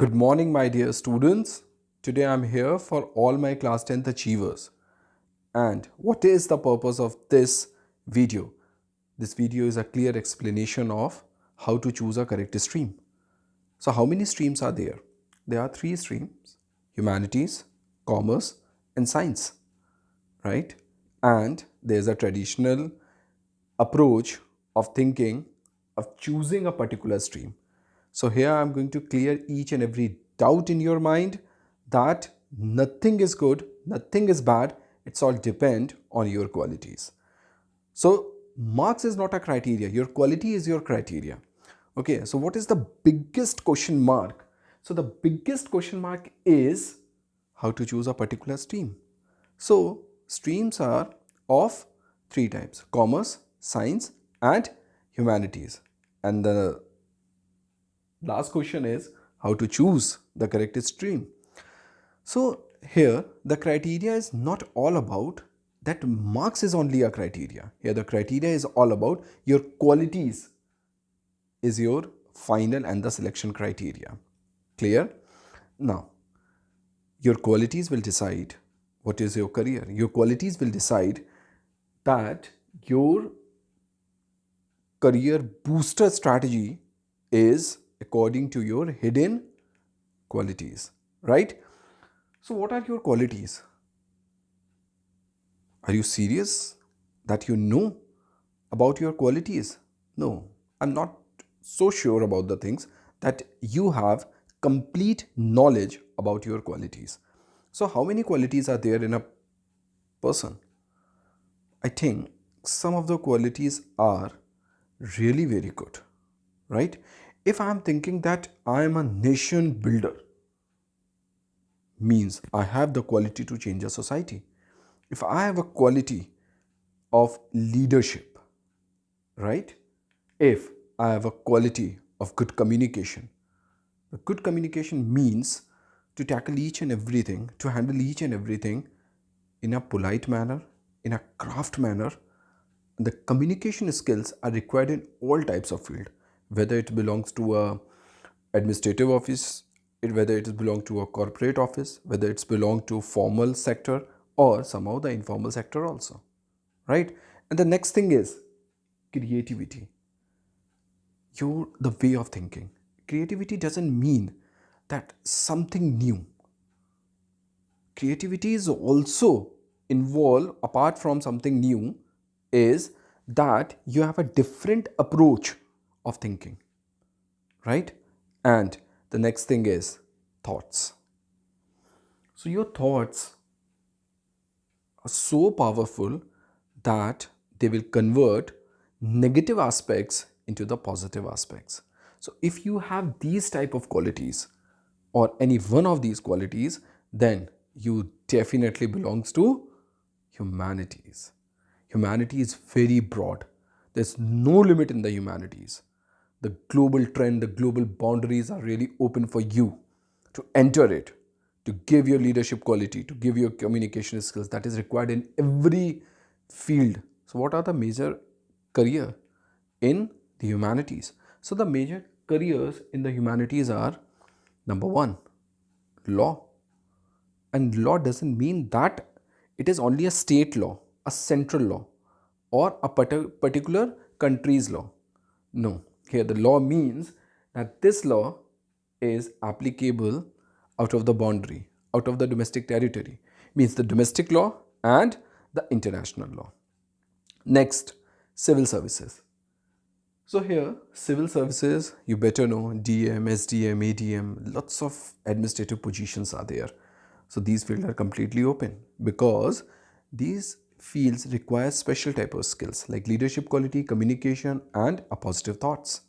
Good morning, my dear students. Today I'm here for all my class 10th achievers. And what is the purpose of this video? This video is a clear explanation of how to choose a correct stream. So how many streams are there? There are three streams: humanities, commerce, and science, right? And there's a traditional approach of thinking of choosing a particular stream. So here I'm going to clear each and every doubt in your mind that nothing is good, nothing is bad, it's all depend on your qualities. So marks is not a criteria, your quality is your criteria. Okay, so what is the biggest question mark? So the biggest question mark is how to choose a particular stream. So streams are of three types: commerce, science, and humanities. And the last question is how to choose the correct stream. So here the criteria is not all about that marks is only a criteria. Here the criteria is all about your qualities is your final and the selection criteria. Clear? Now, your qualities will decide what is your career. Your qualities will decide that your career booster strategy is according to your hidden qualities, right? So what are your qualities? Are you serious that you know about your qualities? No, I'm not so sure about the things that you have complete knowledge about your qualities. So how many qualities are there in a person? I think some of the qualities are really very good, right? If I am thinking that I am a nation builder, means I have the quality to change a society. If I have a quality of leadership, right? If I have a quality of good communication, the good communication means to tackle each and everything, to handle each and everything in a polite manner, in a craft manner. The communication skills are required in all types of field, whether it belongs to a administrative office, whether it belongs to a corporate office, whether it's belong to formal sector or somehow the informal sector also, right? And the next thing is creativity. The way of thinking. Creativity doesn't mean that something new. Creativity is also involved, apart from something new, is that you have a different approach of thinking, right? And the next thing is thoughts. So your thoughts are so powerful that they will convert negative aspects into the positive aspects. So if you have these type of qualities or any one of these qualities, then you definitely belongs to humanities. Humanity is very broad. There's no limit in the humanities. The global trend, the global boundaries are really open for you to enter it, to give your leadership quality, to give your communication skills that is required in every field. So what are the major career in the humanities? So the major careers in the humanities are: number one, law. And law doesn't mean that it is only a state law, a central law, or a particular country's law. No, here the law means that this law is applicable out of the boundary, out of the domestic territory. Means the domestic law and the international law. Next, civil services. So here, civil services, you better know DM, SDM, ADM, lots of administrative positions are there. So these fields are completely open because these fields require special type of skills like leadership quality, communication, and a positive thoughts,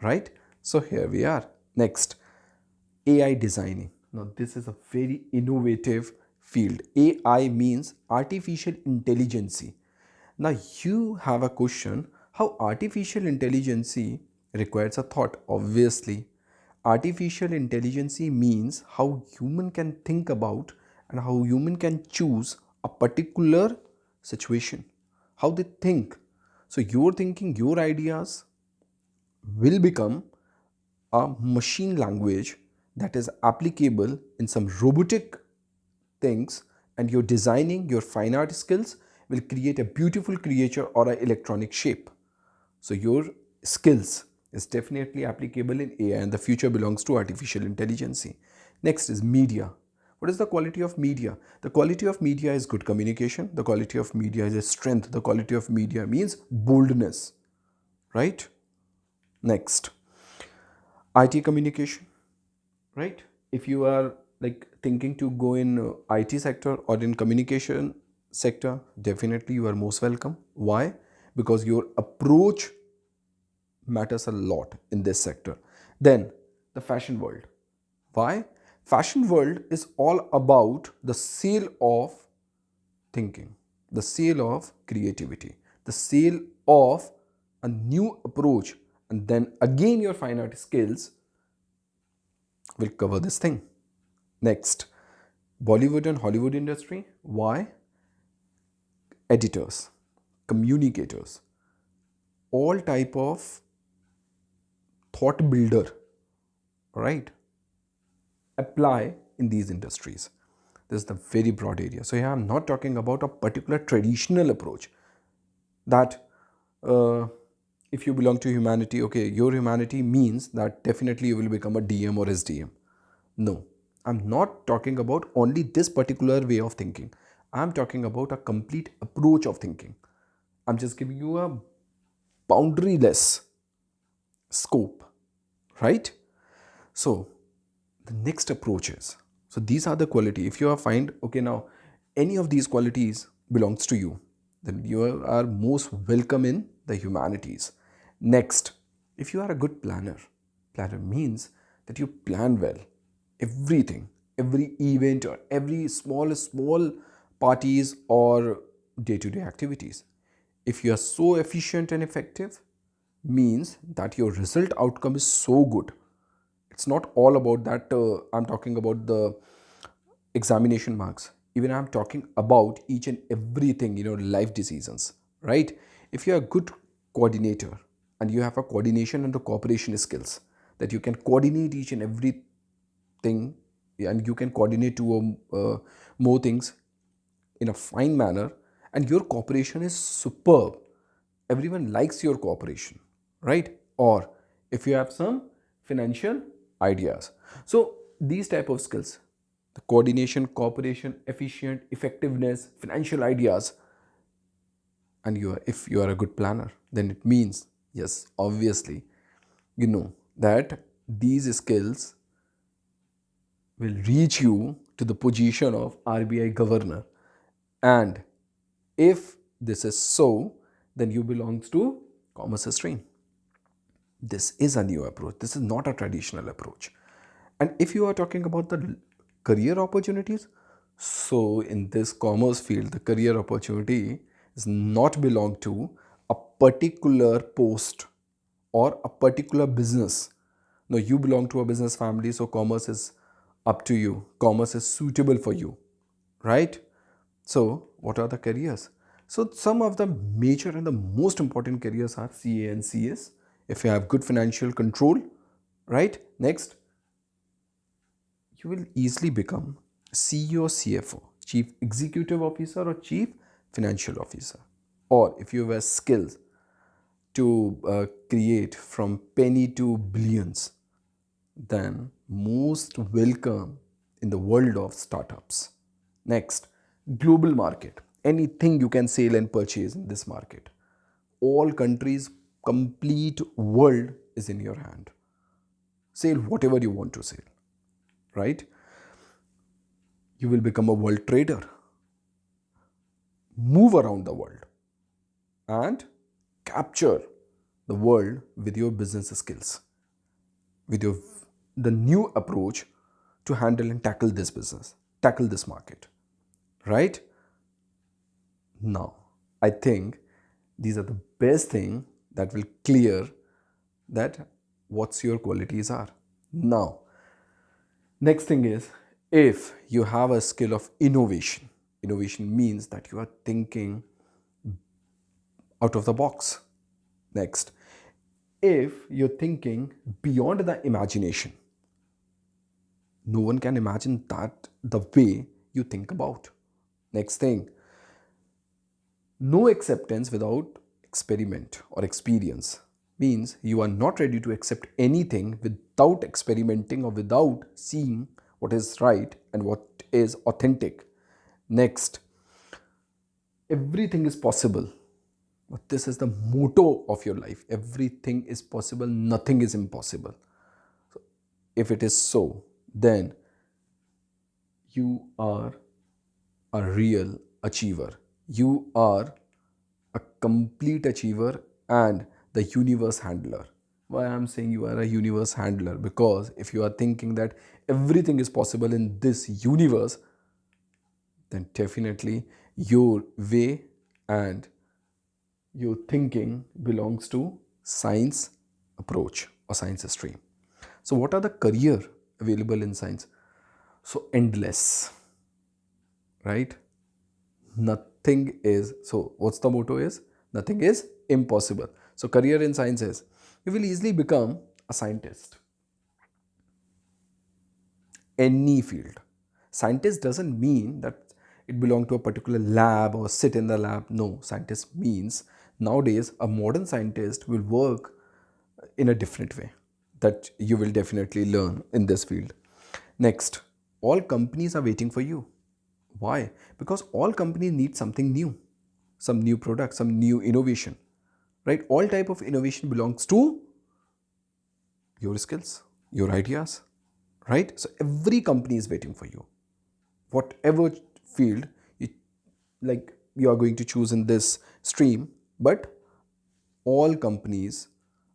right? So here we are. Next, AI designing. Now this is a very innovative field. AI means artificial intelligence. Now you have a question, how artificial intelligence requires a thought? Obviously, artificial intelligence means how human can think about and how human can choose a particular situation, how they think. So your thinking, your ideas will become a machine language that is applicable in some robotic things, and you're designing your fine art skills will create a beautiful creature or an electronic shape. So your skills is definitely applicable in AI, and the future belongs to artificial intelligence. Next is media. What is the quality of media? The quality of media is good communication. The quality of media is a strength. The quality of media means boldness, right? Next, IT communication, right? If you are like thinking to go in IT sector or in communication sector, definitely you are most welcome. Why? Because your approach matters a lot in this sector. Then the fashion world. Why? Fashion world is all about the sale of thinking, the sale of creativity, the sale of a new approach, and then again your fine art skills will cover this thing. Next, Bollywood and Hollywood industry. Why? Editors, communicators, all type of thought builder, right, apply in these industries. This is the very broad area. So here I'm not talking about a particular traditional approach that if you belong to humanity, okay, your humanity means that definitely you will become a DM or SDM. No, I'm not talking about only this particular way of thinking. I'm talking about a complete approach of thinking. I'm just giving you a boundaryless scope, right? So the next approach is, so these are the quality. If you are find, okay, now any of these qualities belongs to you, then you are most welcome in the humanities. Next, if you are a good planner means that you plan well everything, every event or every small parties or day-to-day activities. If you are so efficient and effective, means that your result outcome is so good. It's not all about that. I'm talking about the examination marks. Even I'm talking about each and everything, life decisions, right? If you're a good coordinator and you have a coordination and the cooperation skills, that you can coordinate each and everything, and you can coordinate to more things in a fine manner, and your cooperation is superb, everyone likes your cooperation, right? Or if you have some financial ideas, so these type of skills, the coordination, cooperation, efficient, effectiveness, financial ideas, and if you are a good planner, then it means, yes, obviously, you know that these skills will reach you to the position of RBI governor. And if this is so, then you belongs to commerce stream. This is a new approach. This is not a traditional approach. And if you are talking about the career opportunities, so in this commerce field, the career opportunity is not belong to a particular post or a particular business. No, you belong to a business family, so commerce is up to you. Commerce is suitable for you, right? So, what are the careers? So, some of the major and the most important careers are CA and CS. If you have good financial control, right? Next, you will easily become CEO, CFO, Chief Executive Officer, or Chief Financial Officer. Or if you have skills to create from penny to billions, then most welcome in the world of startups. Next, global market. Anything you can sell and purchase in this market. All countries, complete world is in your hand. Sell whatever you want to sell, right? You will become a world trader. Move around the world and capture the world with your business skills, with your the new approach to handle and tackle this business, tackle this market, right? Now, I think these are the best thing that will clear that what's your qualities are. Now, next thing is, if you have a skill of innovation, innovation means that you are thinking out of the box. Next, if you're thinking beyond the imagination, No one can imagine that the way you think about. Next thing, no acceptance without experiment or experience means you are not ready to accept anything without experimenting or without seeing what is right and what is authentic. Next, everything is possible. But this is the motto of your life. Everything is possible, nothing is impossible. If it is so, then you are a real achiever. You are a complete achiever and the universe handler. Why I'm saying you are a universe handler? Because if you are thinking that everything is possible in this universe, then definitely your way and your thinking belongs to science approach or science stream. So what are the career available in science? So endless, right? Nothing is, so what's the motto is? Nothing is impossible. So career in science is, you will easily become a scientist. Any field. Scientist doesn't mean that it belong to a particular lab or sit in the lab. No, scientist means nowadays a modern scientist will work in a different way that you will definitely learn in this field. Next, all companies are waiting for you. Why? Because all companies need something new, some new product, some new innovation, right? All type of innovation belongs to your skills, your ideas, right? So every company is waiting for you. Whatever field you like you are going to choose in this stream, but all companies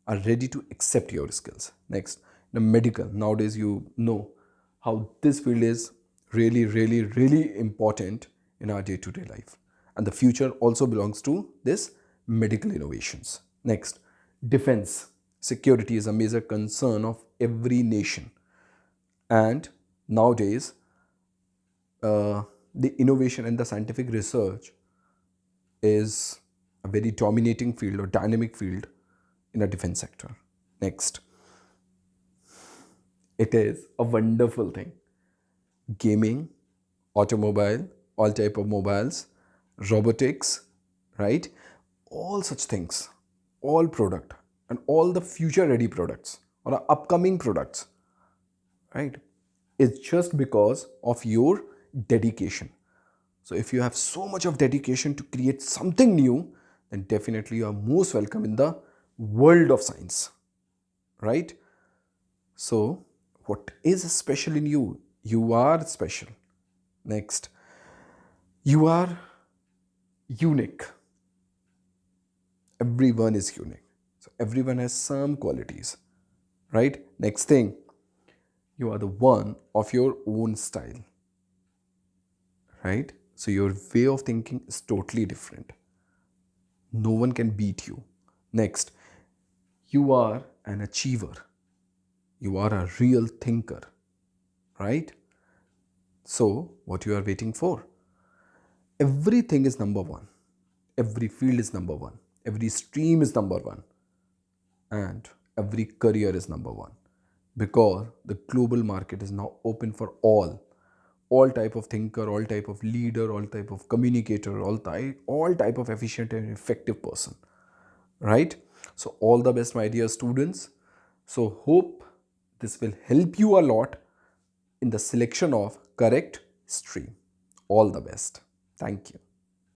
are ready to accept your skills. Next, the medical. Nowadays, you know how this field is really, really, really important in our day-to-day life. And the future also belongs to this medical innovations. Next, defense. Security is a major concern of every nation. And nowadays, the innovation and the scientific research is a very dominating field or dynamic field in a defense sector. Next, it is a wonderful thing. Gaming, automobile, all type of mobiles, robotics, right? All such things, all product and all the future ready products or upcoming products, right? It's just because of your dedication. So if you have so much of dedication to create something new, then definitely you are most welcome in the world of science, right? So what is special in you? You are special. Next, you are unique. Everyone is unique. So everyone has some qualities, right? Next thing, you are the one of your own style, right? So your way of thinking is totally different. No one can beat you. Next, you are an achiever. You are a real thinker, right? So what you are waiting for? Everything is number one. Every field is number one. Every stream is number one. And every career is number one. Because the global market is now open for all type of thinker, all type of leader, all type of communicator, all type of efficient and effective person, right? So all the best, my dear students. So hope this will help you a lot in the selection of correct stream. All the best. Thank you.